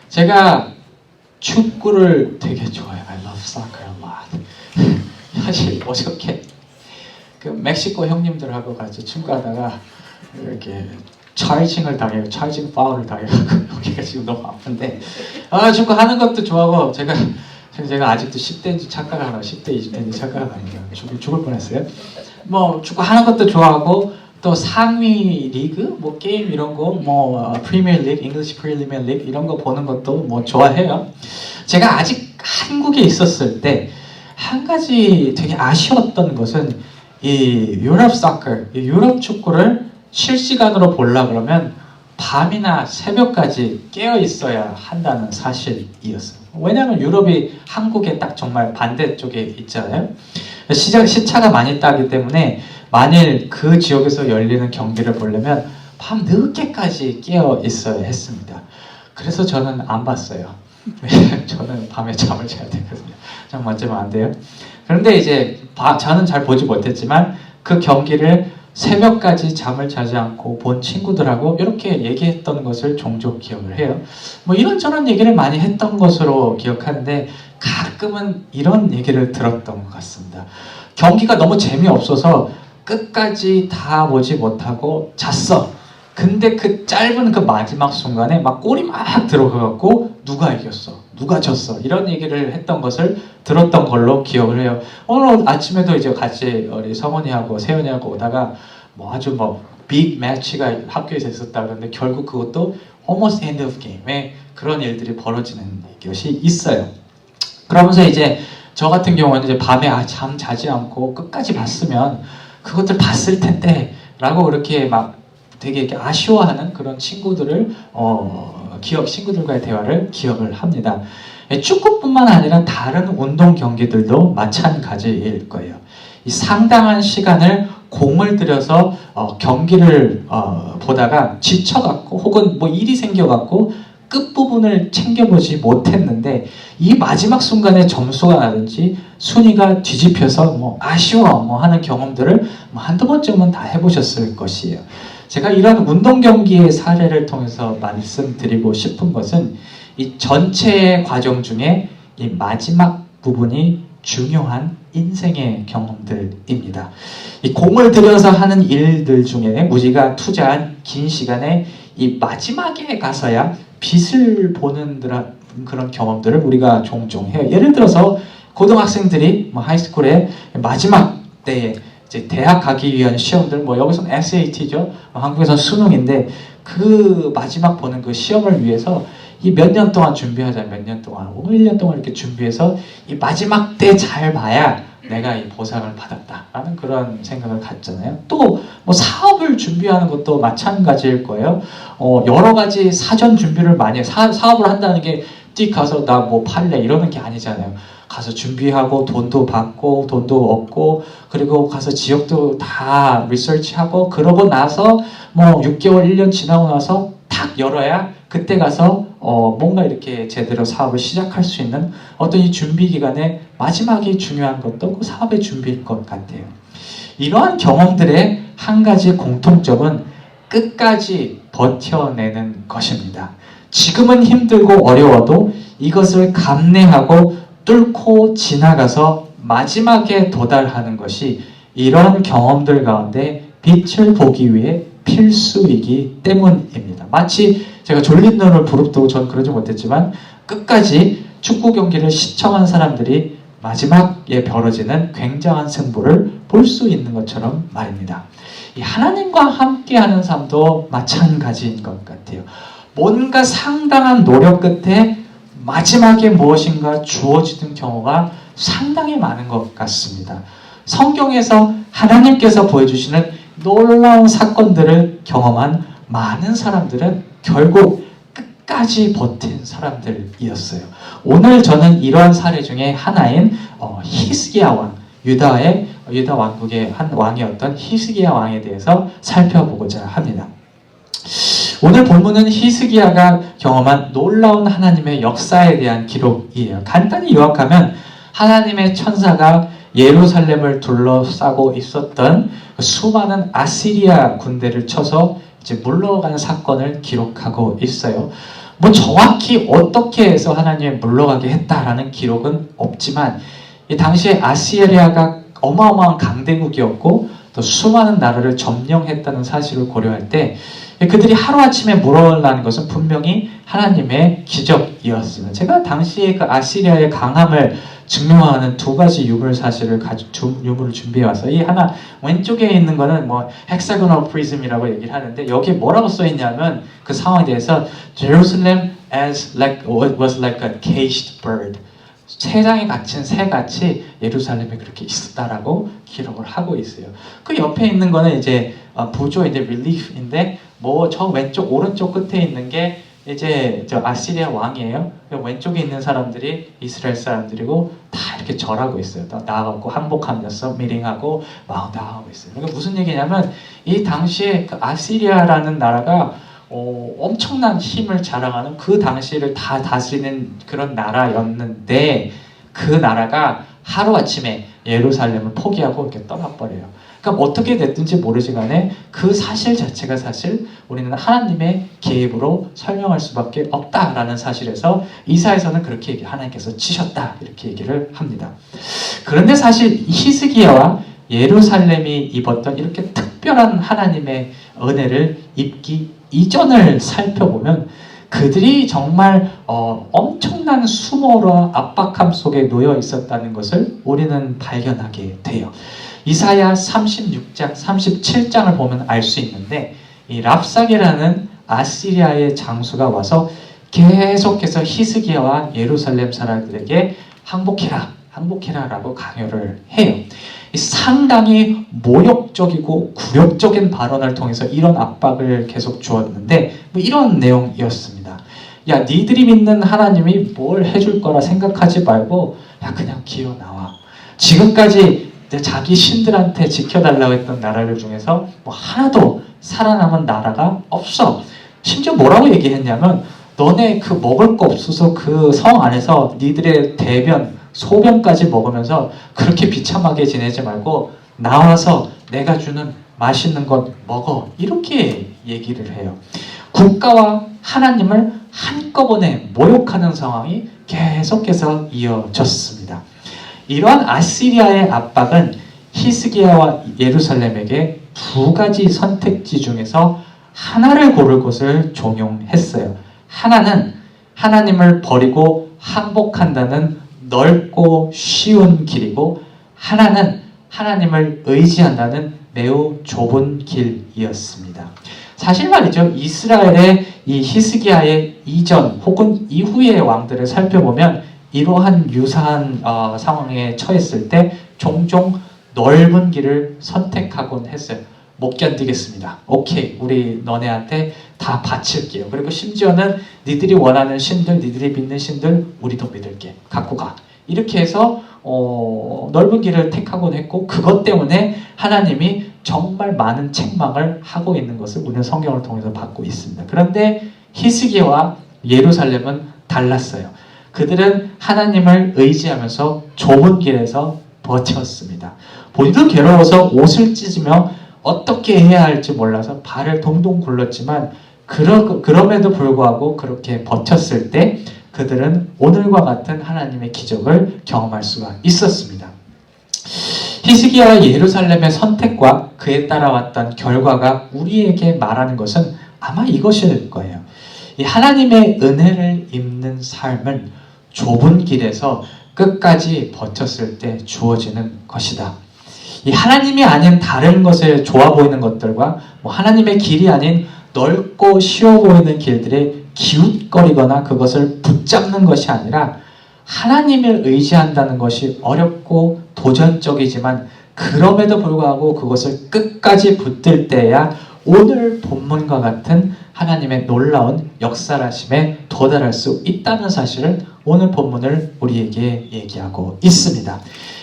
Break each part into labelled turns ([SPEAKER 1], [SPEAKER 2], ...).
[SPEAKER 1] 제가 축구를 되게 좋아해요. I love soccer a lot. 사실 어저께 그 멕시코 형님들하고 같이 축구하다가 이렇게 차이징을 당해요. 차이징 파울을 당해가지고 여기가 지금 너무 아픈데 축구 하는 것도 좋아하고 제가 아직도 10대인지 착각하나 10대 20대인지 착각합니다. 죽을 뻔했어요. 뭐 축구 하는 것도 좋아하고 또 상위 리그 뭐 게임 이런 거 뭐 프리미어 리그, 잉글리시 프리미어 리그 이런 거 보는 것도 뭐 좋아해요. 제가 아직 한국에 있었을 때 한 가지 되게 아쉬웠던 것은 이 유럽 사커, 이 유럽 축구를 실시간으로 보려 그러면 밤이나 새벽까지 깨어 있어야 한다는 사실이었어요. 왜냐하면 유럽이 한국에 딱 정말 반대쪽에 있잖아요. 시차가 많이 따기 때문에 만일 그 지역에서 열리는 경기를 보려면 밤 늦게까지 깨어 있어야 했습니다. 그래서 저는 안 봤어요. 저는 밤에 잠을 자야 되거든요. 잠 못 자면 안 돼요. 그런데 이제 저는 잘 보지 못했지만 그 경기를 새벽까지 잠을 자지 않고 본 친구들하고 이렇게 얘기했던 것을 종종 기억을 해요. 뭐 이런저런 얘기를 많이 했던 것으로 기억하는데 가끔은 이런 얘기를 들었던 것 같습니다. 경기가 너무 재미없어서 끝까지 다 보지 못하고 잤어. 근데 그 짧은 그 마지막 순간에 막 골이 막 들어가갖고 누가 이겼어, 누가 졌어 이런 얘기를 했던 것을 들었던 걸로 기억을 해요. 오늘 아침에도 이제 같이 우리 성원이하고 세연이하고 오다가 뭐 아주 뭐 빅 매치가 학교에서 있었다 그러는데 결국 그것도 almost end of game에 그런 일들이 벌어지는 것이 있어요. 그러면서 이제 저 같은 경우는 이제 밤에 잠 자지 않고 끝까지 봤으면 그것들 봤을 텐데 라고 그렇게 막 되게 이렇게 아쉬워하는 그런 친구들을 친구들과의 대화를 기억을 합니다. 축구뿐만 아니라 다른 운동 경기들도 마찬가지일 거예요. 이 상당한 시간을 공을 들여서 경기를 보다가 지쳐갖고 혹은 뭐 일이 생겨갖고 끝부분을 챙겨보지 못했는데 이 마지막 순간에 점수가 나든지 순위가 뒤집혀서 뭐 아쉬워 뭐 하는 경험들을 뭐 한두 번쯤은 다 해보셨을 것이에요. 제가 이런 운동 경기의 사례를 통해서 말씀드리고 싶은 것은 이 전체의 과정 중에 이 마지막 부분이 중요한 인생의 경험들입니다. 이 공을 들여서 하는 일들 중에 우리가 투자한 긴 시간에 이 마지막에 가서야 빛을 보는 그런 경험들을 우리가 종종 해요. 예를 들어서 고등학생들이 뭐 하이스쿨의 마지막 때에 이제 대학 가기 위한 시험들, 뭐 여기서는 SAT죠. 한국에서는 수능인데 그 마지막 보는 그 시험을 위해서 이 몇 년 동안 준비하자, 몇 년 동안, 1년 동안 이렇게 준비해서 이 마지막 때 잘 봐야 내가 이 보상을 받았다라는 그런 생각을 갖잖아요. 또 뭐 사업을 준비하는 것도 마찬가지일 거예요. 여러 가지 사전 준비를 많이 사업을 한다는 게 띡 가서 나 뭐 팔래 이러는 게 아니잖아요. 가서 준비하고 돈도 받고 돈도 얻고 그리고 가서 지역도 다 리서치하고 그러고 나서 뭐 6개월 1년 지나고 나서 탁 열어야 그때 가서 뭔가 이렇게 제대로 사업을 시작할 수 있는 어떤 이 준비 기간에 마지막이 중요한 것도 그 사업의 준비일 것 같아요. 이러한 경험들의 한 가지 공통점은 끝까지 버텨내는 것입니다. 지금은 힘들고 어려워도 이것을 감내하고 뚫고 지나가서 마지막에 도달하는 것이 이런 경험들 가운데 빛을 보기 위해 필수이기 때문입니다. 마치 제가 졸린 눈을 부릅뜨고 전 그러지 못했지만 끝까지 축구 경기를 시청한 사람들이 마지막에 벌어지는 굉장한 승부를 볼 수 있는 것처럼 말입니다. 이 하나님과 함께하는 삶도 마찬가지인 것 같아요. 뭔가 상당한 노력 끝에 마지막에 무엇인가 주어지는 경우가 상당히 많은 것 같습니다. 성경에서 하나님께서 보여주시는 놀라운 사건들을 경험한 많은 사람들은 결국 끝까지 버틴 사람들이었어요. 오늘 저는 이러한 사례 중에 하나인 히스기야 왕, 유다 왕국의 한 왕이었던 히스기야 왕에 대해서 살펴보고자 합니다. 오늘 본문은 히스기야가 경험한 놀라운 하나님의 역사에 대한 기록이에요. 간단히 요약하면 하나님의 천사가 예루살렘을 둘러싸고 있었던 수많은 아시리아 군대를 쳐서 이제 물러가는 사건을 기록하고 있어요. 뭐 정확히 어떻게 해서 하나님이 물러가게 했다라는 기록은 없지만 이 당시에 아시리아가 어마어마한 강대국이었고 또 수많은 나라를 점령했다는 사실을 고려할 때 그들이 하루아침에 물러나는 것은 분명히 하나님의 기적이었습니다. 제가 당시에 그 아시리아의 강함을 증명하는 두 가지 유물 사실을 유물을 준비해 와서 이 하나 왼쪽에 있는 거는 뭐 헥사고널 프리즘이라고 얘기를 하는데 여기에 뭐라고 써 있냐면 그 상황에 대해서 Jerusalem was like a caged bird. 새장에 갇힌 새같이 예루살렘에 그렇게 있었다라고 기록을 하고 있어요. 그 옆에 있는 거는 이제 부조 이제 릴리프인데 뭐 저 왼쪽 오른쪽 끝에 있는 게 이제 저 아시리아 왕이에요. 왼쪽에 있는 사람들이 이스라엘 사람들이고 다 이렇게 절하고 있어요. 다 나와갖고 항복하면서 미링하고 막 나가고 있어요. 그러니까 무슨 얘기냐면 이 당시에 그 아시리아라는 나라가 엄청난 힘을 자랑하는 그 당시를 다 다스리는 그런 나라였는데 그 나라가 하루아침에 예루살렘을 포기하고 이렇게 떠나버려요. 그러니까 어떻게 됐든지 모르지 간에 그 사실 자체가 사실 우리는 하나님의 계획으로 설명할 수밖에 없다라는 사실에서 이사에서는 그렇게 하나님께서 치셨다 이렇게 얘기를 합니다. 그런데 사실 히스기야와 예루살렘이 입었던 이렇게 특별한 하나님의 은혜를 입기 이전을 살펴보면 그들이 정말 엄청난 수모와 압박함 속에 놓여 있었다는 것을 우리는 발견하게 돼요. 이사야 36장, 37장을 보면 알 수 있는데 이 랍사게라는 아시리아의 장수가 와서 계속해서 히스기야와 예루살렘 사람들에게 항복해라, 항복해라 라고 강요를 해요. 상당히 모욕적이고 굴욕적인 발언을 통해서 이런 압박을 계속 주었는데 뭐 이런 내용이었습니다. 야, 니들이 믿는 하나님이 뭘 해줄 거라 생각하지 말고 야, 그냥 기어 나와. 지금까지 자기 신들한테 지켜달라고 했던 나라들 중에서 뭐 하나도 살아남은 나라가 없어. 심지어 뭐라고 얘기했냐면 너네 그 먹을 거 없어서 그 성 안에서 니들의 대변 소변까지 먹으면서 그렇게 비참하게 지내지 말고 나와서 내가 주는 맛있는 것 먹어. 이렇게 얘기를 해요. 국가와 하나님을 한꺼번에 모욕하는 상황이 계속해서 이어졌습니다. 이러한 아시리아의 압박은 히스기야와 예루살렘에게 두 가지 선택지 중에서 하나를 고를 것을 종용했어요. 하나는 하나님을 버리고 항복한다는 넓고 쉬운 길이고 하나는 하나님을 의지한다는 매우 좁은 길이었습니다. 사실 말이죠. 이스라엘의 이 히스기야의 이전 혹은 이후의 왕들을 살펴보면 이러한 유사한 상황에 처했을 때 종종 넓은 길을 선택하곤 했어요. 못 견디겠습니다. 오케이, 우리 너네한테 다 바칠게요. 그리고 심지어는 니들이 원하는 신들, 니들이 믿는 신들 우리도 믿을게. 갖고 가. 이렇게 해서 넓은 길을 택하곤 했고 그것 때문에 하나님이 정말 많은 책망을 하고 있는 것을 우리는 성경을 통해서 받고 있습니다. 그런데 히스기야와 예루살렘은 달랐어요. 그들은 하나님을 의지하면서 좁은 길에서 버텼습니다. 본인도 괴로워서 옷을 찢으며 어떻게 해야 할지 몰라서 발을 동동 굴렀지만 그럼에도 불구하고 그렇게 버텼을 때 그들은 오늘과 같은 하나님의 기적을 경험할 수가 있었습니다. 히스기야와 예루살렘의 선택과 그에 따라왔던 결과가 우리에게 말하는 것은 아마 이것일 거예요. 이 하나님의 은혜를 입는 삶은 좁은 길에서 끝까지 버텼을 때 주어지는 것이다. 이 하나님이 아닌 다른 것에 좋아 보이는 것들과 뭐 하나님의 길이 아닌 넓고 쉬워 보이는 길들에 기웃거리거나 그것을 붙잡는 것이 아니라 하나님을 의지한다는 것이 어렵고 도전적이지만 그럼에도 불구하고 그것을 끝까지 붙들 때야 오늘 본문과 같은 하나님의 놀라운 역사하심에 도달할 수 있다는 사실을 오늘 본문을 우리에게 얘기하고 있습니다.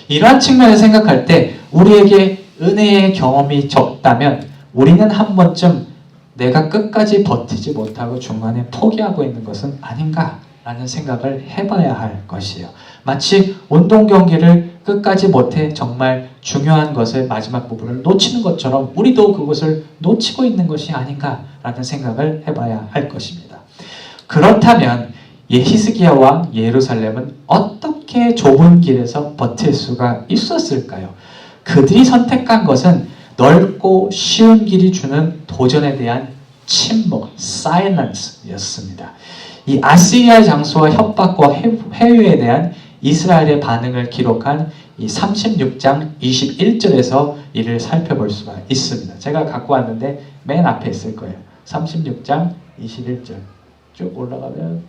[SPEAKER 1] 이러한 측면을 생각할 때 우리에게 은혜의 경험이 적다면 우리는 한 번쯤 내가 끝까지 버티지 못하고 중간에 포기하고 있는 것은 아닌가라는 생각을 해봐야 할 것이에요. 마치 운동 경기를 끝까지 못해 정말 중요한 것을 마지막 부분을 놓치는 것처럼 우리도 그것을 놓치고 있는 것이 아닌가라는 생각을 해봐야 할 것입니다. 그렇다면 히스기야와 예루살렘은 어떻게 좁은 길에서 버틸 수가 있었을까요? 그들이 선택한 것은 넓고 쉬운 길이 주는 도전에 대한 침묵, silence였습니다. 이 아시리아의 장수와 협박과 회유에 대한 이스라엘의 반응을 기록한 이 36장 21절에서 이를 살펴볼 수가 있습니다. 제가 갖고 왔는데 맨 앞에 있을 거예요. 36장 21절 쭉 올라가면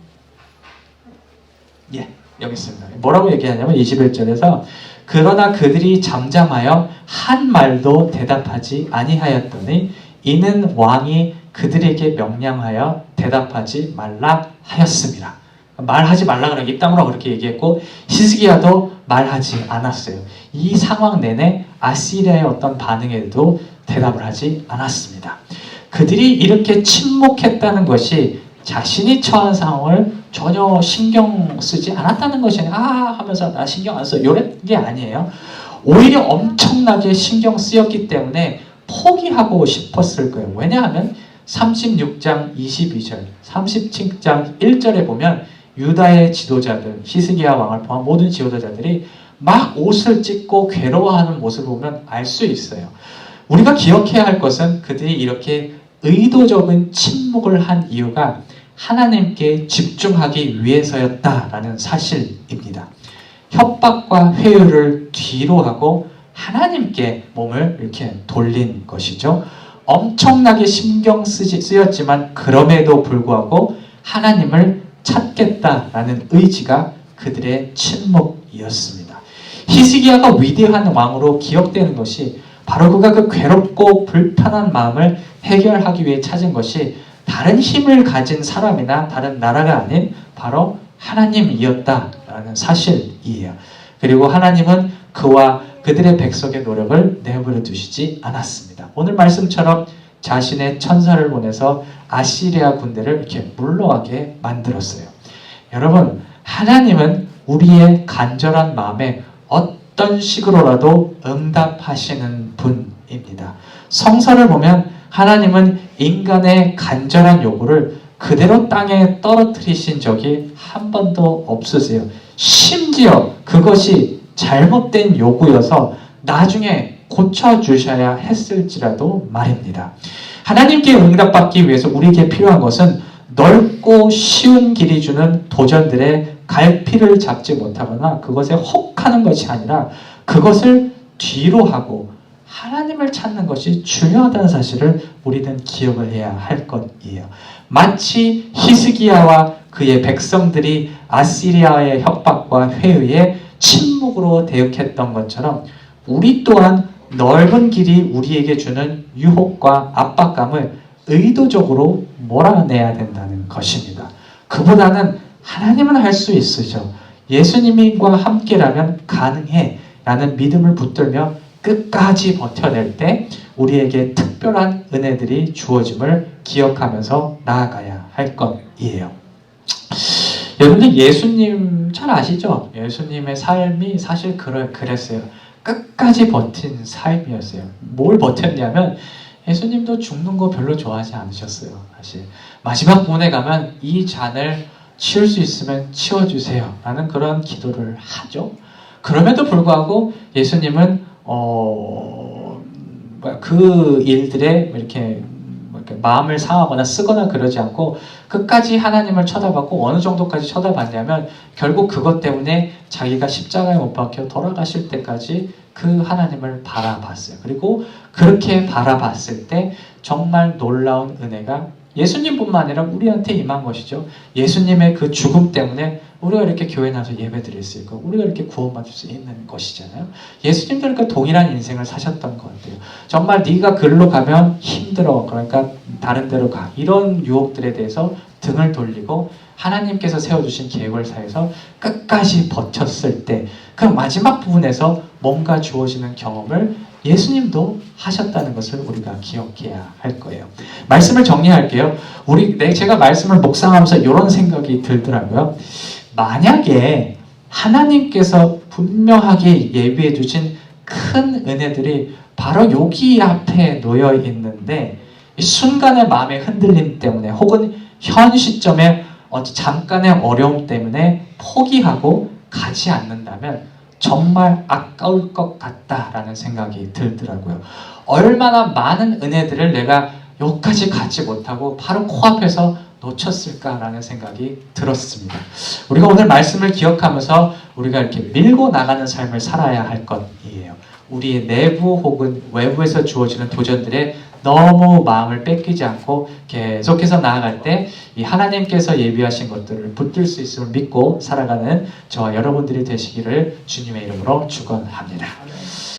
[SPEAKER 1] 여기 있습니다. 뭐라고 얘기하냐면 21절에서 그러나 그들이 잠잠하여 한 말도 대답하지 아니하였더니 이는 왕이 그들에게 명령하여 대답하지 말라 하였습니다. 말하지 말라 그러고 입 다물어 그렇게 얘기했고 히스기야도 말하지 않았어요. 이 상황 내내 아시리아의 어떤 반응에도 대답을 하지 않았습니다. 그들이 이렇게 침묵했다는 것이 자신이 처한 상황을 전혀 신경 쓰지 않았다는 것이 아니라 하면서 나 신경 안 써 이런 게 아니에요. 오히려 엄청나게 신경 쓰였기 때문에 포기하고 싶었을 거예요. 왜냐하면 36장 22절, 37장 1절에 보면 유다의 지도자들, 히스기야 왕을 포함한 모든 지도자들이 막 옷을 찢고 괴로워하는 모습을 보면 알 수 있어요. 우리가 기억해야 할 것은 그들이 이렇게 의도적인 침묵을 한 이유가 하나님께 집중하기 위해서였다라는 사실입니다. 협박과 회유를 뒤로 하고 하나님께 몸을 이렇게 돌린 것이죠. 엄청나게 신경 쓰였지만 그럼에도 불구하고 하나님을 찾겠다라는 의지가 그들의 침묵이었습니다. 히스기야가 위대한 왕으로 기억되는 것이 바로 그가 그 괴롭고 불편한 마음을 해결하기 위해 찾은 것이 다른 힘을 가진 사람이나 다른 나라가 아닌 바로 하나님이었다라는 사실이에요. 그리고 하나님은 그와 그들의 백성의 노력을 내버려 두시지 않았습니다. 오늘 말씀처럼 자신의 천사를 보내서 아시리아 군대를 이렇게 물러가게 만들었어요. 여러분, 하나님은 우리의 간절한 마음에 어떤 식으로라도 응답하시는 분입니다. 성서를 보면 하나님은 인간의 간절한 요구를 그대로 땅에 떨어뜨리신 적이 한 번도 없으세요. 심지어 그것이 잘못된 요구여서 나중에 고쳐주셔야 했을지라도 말입니다. 하나님께 응답받기 위해서 우리에게 필요한 것은 넓고 쉬운 길이 주는 도전들의 갈피를 잡지 못하거나 그것에 혹하는 것이 아니라 그것을 뒤로 하고 하나님을 찾는 것이 중요하다는 사실을 우리는 기억을 해야 할 것이에요. 마치 히스기야와 그의 백성들이 아시리아의 협박과 회유에 침묵으로 대응했던 것처럼 우리 또한 넓은 길이 우리에게 주는 유혹과 압박감을 의도적으로 몰아내야 된다는 것입니다. 그보다는 하나님은 할 수 있으셔. 예수님과 함께라면 가능해 라는 믿음을 붙들며 끝까지 버텨낼 때 우리에게 특별한 은혜들이 주어짐을 기억하면서 나아가야 할 것이에요. 여러분들 예수님 잘 아시죠? 예수님의 삶이 사실 그랬어요. 끝까지 버틴 삶이었어요. 뭘 버텼냐면 예수님도 죽는 거 별로 좋아하지 않으셨어요. 사실 마지막 부분에 가면 이 잔을 치울 수 있으면 치워주세요 라는 그런 기도를 하죠. 그럼에도 불구하고 예수님은 그 일들에 이렇게 마음을 상하거나 쓰거나 그러지 않고 끝까지 하나님을 쳐다봤고 어느 정도까지 쳐다봤냐면 결국 그것 때문에 자기가 십자가에 못 박혀 돌아가실 때까지 그 하나님을 바라봤어요. 그리고 그렇게 바라봤을 때 정말 놀라운 은혜가 예수님뿐만 아니라 우리한테 임한 것이죠. 예수님의 그 죽음 때문에 우리가 이렇게 교회 나와서 예배 드릴 수 있고 우리가 이렇게 구원받을 수 있는 것이잖아요. 예수님도 그러니까 동일한 인생을 사셨던 것 같아요. 정말 네가 글로 가면 힘들어. 그러니까 다른 데로 가. 이런 유혹들에 대해서 등을 돌리고 하나님께서 세워주신 계획을 사해서 끝까지 버텼을 때 그 마지막 부분에서 뭔가 주어지는 경험을 예수님도 하셨다는 것을 우리가 기억해야 할 거예요. 말씀을 정리할게요. 제가 말씀을 묵상하면서 이런 생각이 들더라고요. 만약에 하나님께서 분명하게 예비해 주신 큰 은혜들이 바로 여기 앞에 놓여 있는데 이 순간의 마음의 흔들림 때문에 혹은 현 시점에 잠깐의 어려움 때문에 포기하고 가지 않는다면 정말 아까울 것 같다라는 생각이 들더라고요. 얼마나 많은 은혜들을 내가 여기까지 가지 못하고 바로 코앞에서 놓쳤을까라는 생각이 들었습니다. 우리가 오늘 말씀을 기억하면서 우리가 이렇게 밀고 나가는 삶을 살아야 할 것이에요. 우리의 내부 혹은 외부에서 주어지는 도전들에 너무 마음을 뺏기지 않고 계속해서 나아갈 때 이 하나님께서 예비하신 것들을 붙들 수 있음을 믿고 살아가는 저와 여러분들이 되시기를 주님의 이름으로 축원합니다.